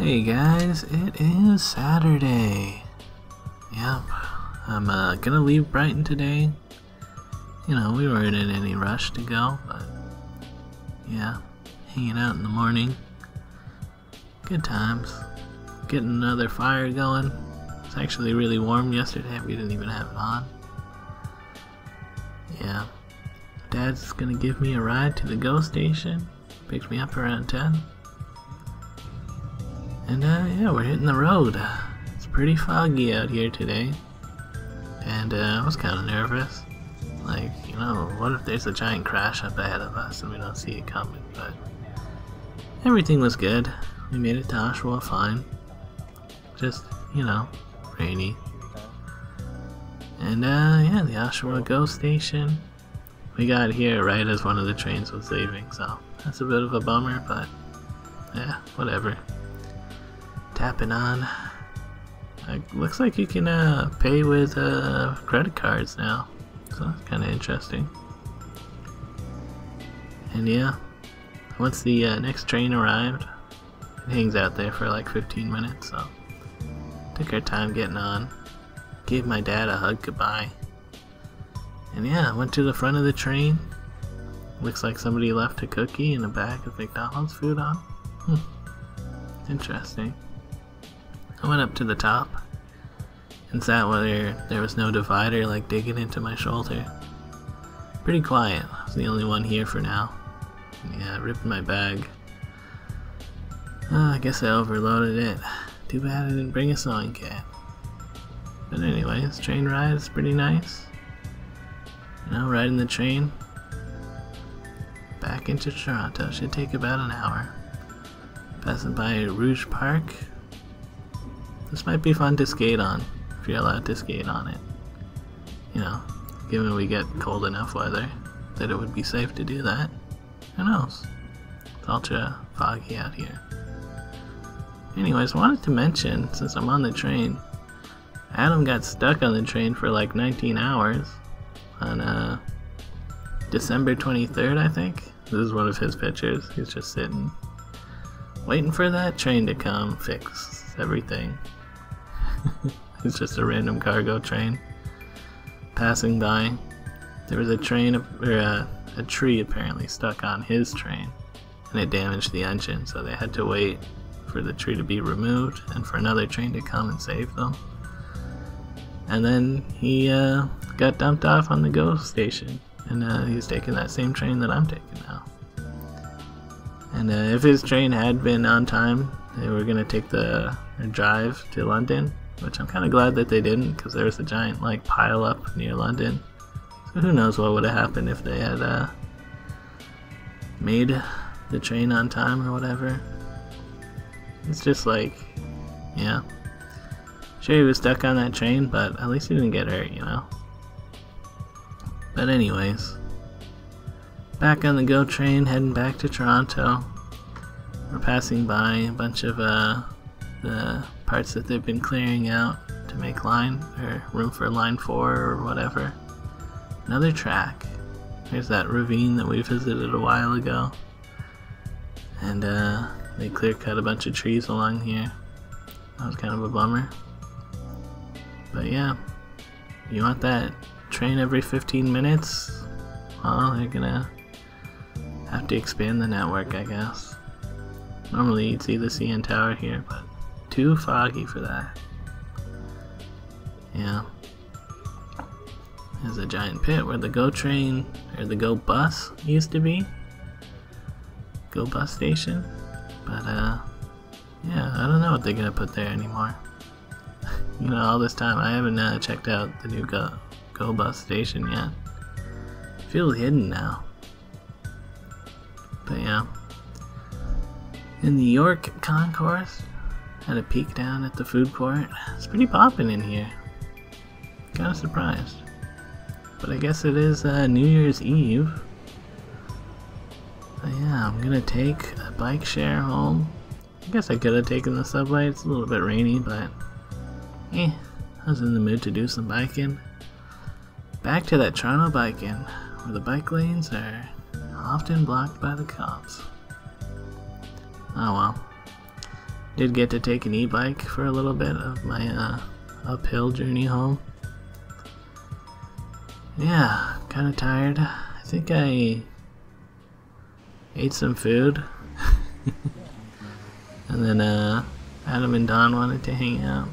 Hey guys, it is Saturday. Yep, I'm gonna leave Brighton today. You know, we weren't in any rush to go, but yeah, hanging out in the morning. Good times. Getting another fire going. It's actually really warm yesterday, we didn't even have it on. Yeah, Dad's gonna give me a ride to the GO station. Picked me up around 10. And yeah, we're hitting the road. It's pretty foggy out here today. And I was kind of nervous. Like, you know, what if there's a giant crash up ahead of us and we don't see it coming? But everything was good. We made it to Oshawa fine. Just, you know, rainy. And yeah, the Oshawa GO station. We got here right as one of the trains was leaving, so that's a bit of a bummer, but yeah, whatever. Tapping on. Looks like you can pay with credit cards now, so that's kind of interesting. And yeah, once the next train arrived, it hangs out there for like 15 minutes, so took our time getting on. Gave my dad a hug goodbye. And yeah, went to the front of the train. Looks like somebody left a cookie and a bag of McDonald's food on. Interesting. I went up to the top and sat where there was no divider like digging into my shoulder. Pretty quiet. I was the only one here for now. And yeah, I ripped my bag. I guess I overloaded it. Too bad I didn't bring a sewing kit. But anyways, train ride is pretty nice. You know, riding the train back into Toronto should take about an hour. Passing by Rouge Park. This might be fun to skate on, if you're allowed to skate on it. You know, given we get cold enough weather, that it would be safe to do that. Who knows? It's ultra foggy out here. Anyways, wanted to mention, since I'm on the train, Adam got stuck on the train for like 19 hours on December 23rd, I think. This is one of his pictures. He's just sitting, waiting for that train to come fix everything. It's just a random cargo train passing by. There was a train, or a tree apparently stuck on his train, and it damaged the engine, so they had to wait for the tree to be removed and for another train to come and save them. And then he got dumped off on the GO station, and he's taking that same train that I'm taking now. And if his train had been on time, they were going to take the drive to London, which I'm kind of glad that they didn't, because there was a giant like pile up near London. So who knows what would have happened if they had made the train on time or whatever. It's just like, yeah. Sure, he was stuck on that train, but at least he didn't get hurt, you know. But anyways, back on the GO train, heading back to Toronto. We're passing by a bunch of the parts that they've been clearing out to make line, or room for line 4 or whatever. Another track. There's that ravine that we visited a while ago. And they clear cut a bunch of trees along here. That was kind of a bummer. But yeah, you want that train every 15 minutes? Well, they're gonna have to expand the network, I guess. Normally you'd see the CN Tower here, but too foggy for that. Yeah. There's a giant pit where the GO train, or the GO bus used to be. GO bus station. But yeah, I don't know what they're gonna put there anymore. You know, all this time I haven't checked out the new GO bus station yet. Feels hidden now. But yeah. In the York concourse, had a peek down at the food court. It's pretty poppin' in here. Kinda surprised. But I guess it is New Year's Eve. So yeah, I'm gonna take a bike share home. I guess I could have taken the subway. It's a little bit rainy, but I was in the mood to do some biking. Back to that Toronto biking, where the bike lanes are often blocked by the cops. Oh well. Did get to take an e-bike for a little bit of my uphill journey home. Yeah, kind of tired. I think I ate some food. And then Adam and Don wanted to hang out.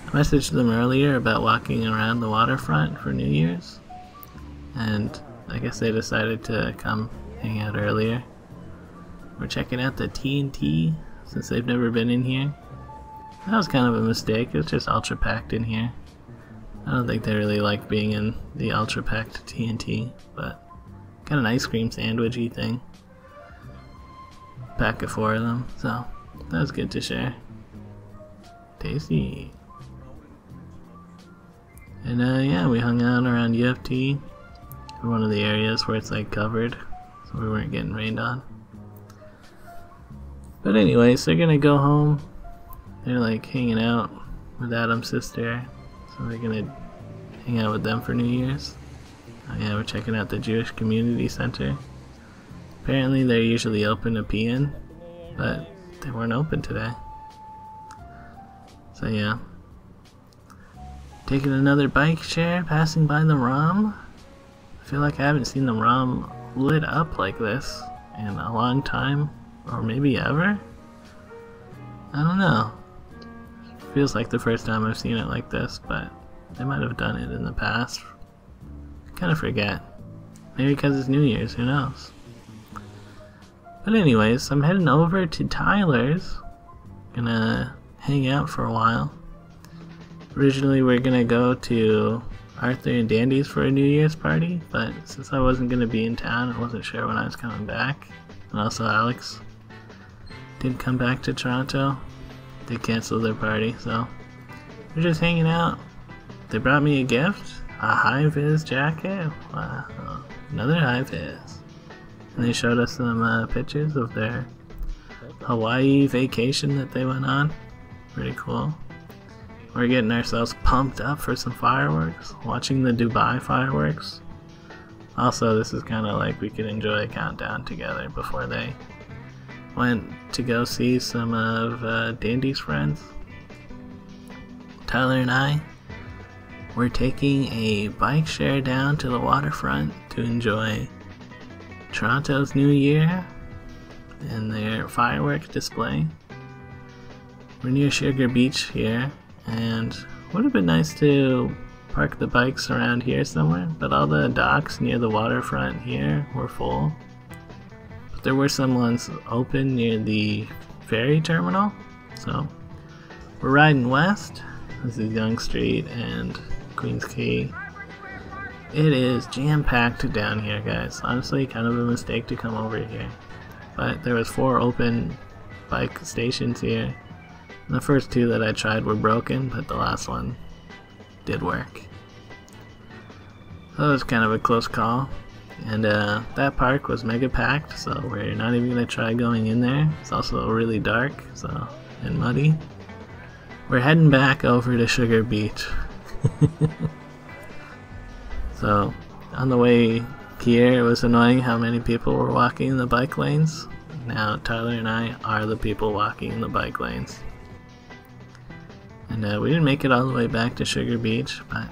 I messaged them earlier about walking around the waterfront for New Year's, and I guess they decided to come hang out earlier. We're checking out the TNT since they've never been in here. That was kind of a mistake. It's just ultra packed in here. I don't think they really like being in the ultra packed TNT, but got an ice cream sandwichy thing. Pack of 4 of them, so that was good to share. Tasty. And yeah, we hung out around UFT for one of the areas where it's like covered, so we weren't getting rained on. But anyways, they're gonna go home. They're like hanging out with Adam's sister, so we're gonna hang out with them for New Year's. Oh yeah, we're checking out the Jewish Community Center. Apparently they're usually open to pee in, but they weren't open today. So yeah. Taking another bike share, passing by the ROM. I feel like I haven't seen the ROM lit up like this in a long time, or maybe ever? I don't know. Feels like the first time I've seen it like this, but they might have done it in the past. I kind of forget. Maybe because it's New Year's, who knows? But anyways, I'm heading over to Tyler's. Gonna hang out for a while. Originally we were gonna go to Arthur and Dandy's for a New Year's party, but since I wasn't gonna be in town, I wasn't sure when I was coming back. And also Alex didn't come back to Toronto. They canceled their party, so we're just hanging out. They brought me a gift, a high-vis jacket. Wow, another high-vis. And they showed us some pictures of their Hawaii vacation that they went on. Pretty cool. We're getting ourselves pumped up for some fireworks, watching the Dubai fireworks. Also, this is kind of like we could enjoy a countdown together before they went to go see some of Dandy's friends. Tyler and I, we're taking a bike share down to the waterfront to enjoy Toronto's New Year and their fireworks display. We're near Sugar Beach here, and would have been nice to park the bikes around here somewhere, but all the docks near the waterfront here were full. But there were some ones open near the ferry terminal, so we're riding west. This is Yonge Street and Queens Quay. It is jam-packed down here, guys. Honestly, kind of a mistake to come over here. But there was 4 open bike stations here. And the first 2 that I tried were broken, but the last one did work. So it was kind of a close call. And that park was mega packed, so we're not even going to try going in there. It's also really dark, and muddy. We're heading back over to Sugar Beach. So, on the way here, it was annoying how many people were walking in the bike lanes. Now, Tyler and I are the people walking in the bike lanes. And we didn't make it all the way back to Sugar Beach, but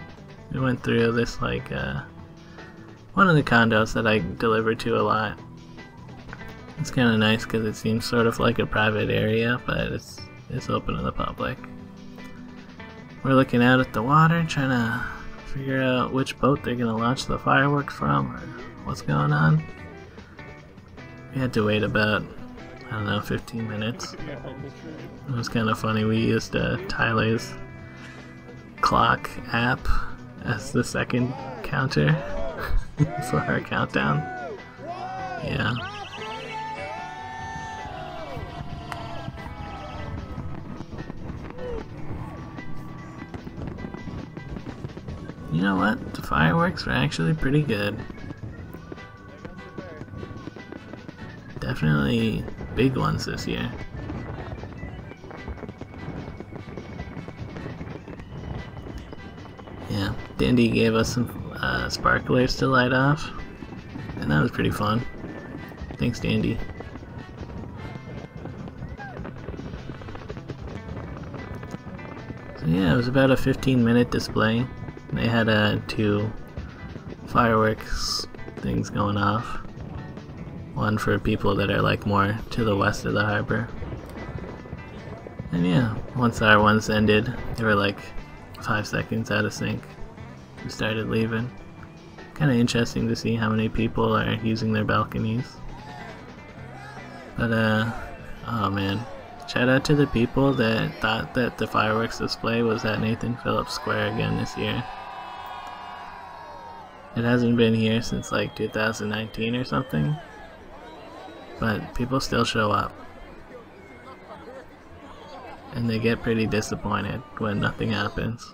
we went through this, like, one of the condos that I deliver to a lot. It's kind of nice because it seems sort of like a private area, but it's open to the public. We're looking out at the water, trying to figure out which boat they're gonna launch the fireworks from, or what's going on. We had to wait about, I don't know, 15 minutes. It was kind of funny. We used Tyler's clock app as the second counter for our countdown. Yeah. You know what? The fireworks were actually pretty good. Definitely big ones this year. Yeah, Dandy gave us some sparklers to light off, and that was pretty fun. Thanks, Dandy. So yeah, it was about a 15-minute display. They had 2 fireworks things going off. One for people that are like more to the west of the harbor. And yeah, once our ones ended, they were like 5 seconds out of sync. We started leaving. Kind of interesting to see how many people are using their balconies. But oh man, shout out to the people that thought that the fireworks display was at Nathan Phillips Square again this year. It hasn't been here since like 2019 or something, but people still show up. And they get pretty disappointed when nothing happens.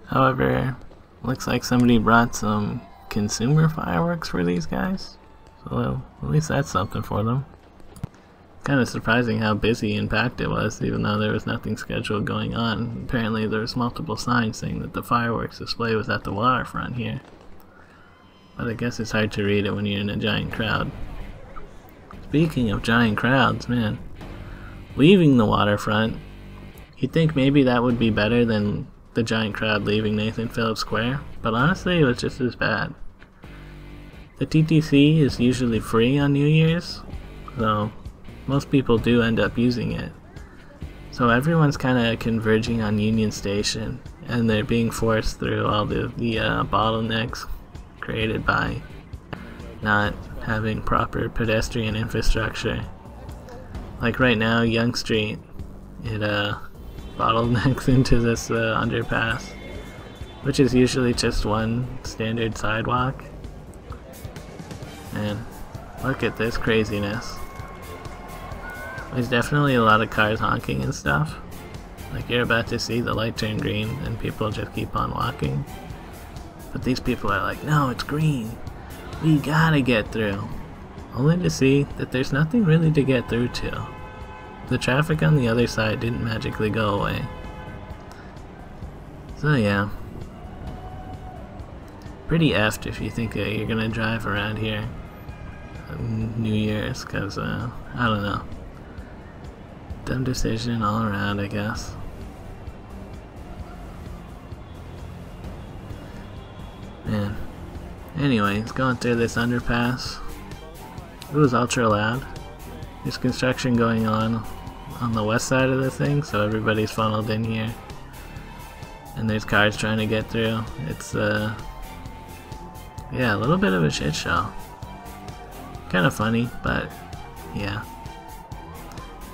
However, looks like somebody brought some consumer fireworks for these guys, so at least that's something for them. Kind of surprising how busy and packed it was, even though there was nothing scheduled going on. Apparently there was multiple signs saying that the fireworks display was at the waterfront here. But I guess it's hard to read it when you're in a giant crowd. Speaking of giant crowds, man, leaving the waterfront, you'd think maybe that would be better than the giant crowd leaving Nathan Phillips Square, but honestly it was just as bad. The TTC is usually free on New Year's, so most people do end up using it. So everyone's kind of converging on Union Station, and they're being forced through all the bottlenecks created by not having proper pedestrian infrastructure. Like right now, Yonge Street, it bottlenecks into this underpass, which is usually just one standard sidewalk. And look at this craziness. There's definitely a lot of cars honking and stuff. Like you're about to see the light turn green and people just keep on walking. But these people are like, no, it's green. We gotta get through. Only to see that there's nothing really to get through to. The traffic on the other side didn't magically go away. So yeah. Pretty effed if you think you're gonna drive around here on New Year's, cause I don't know. Dumb decision all around, I guess. Man. Anyways, going through this underpass. It was ultra loud. There's construction going on the west side of the thing, so everybody's funneled in here. And there's cars trying to get through. It's yeah, a little bit of a shit show. Kind of funny, but yeah.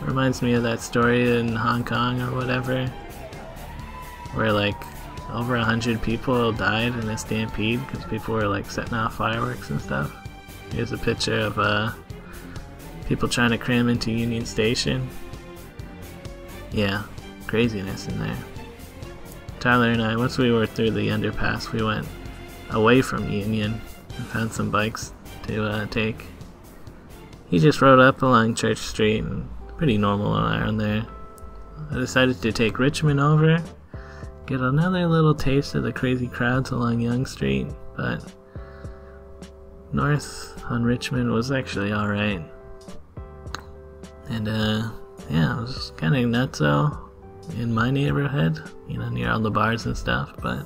Reminds me of that story in Hong Kong or whatever, where like over 100 people died in a stampede because people were like setting off fireworks and stuff. Here's a picture of people trying to cram into Union Station. Yeah, craziness in there. Tyler and I, once we were through the underpass, we went away from Union and found some bikes to take. He just rode up along Church Street, and pretty normal around there. I decided to take Richmond over, get another little taste of the crazy crowds along Yonge Street, but north on Richmond was actually alright. And yeah, it was kind of nutso in my neighborhood, you know, near all the bars and stuff, but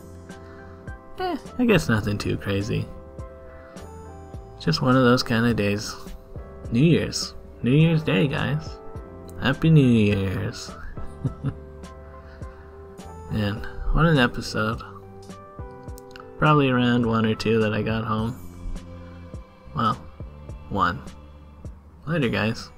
I guess nothing too crazy. Just one of those kind of days. New Year's Day, guys. Happy New Year's. Man, what an episode. Probably around 1 or 2 that I got home. Well, 1. Later, guys.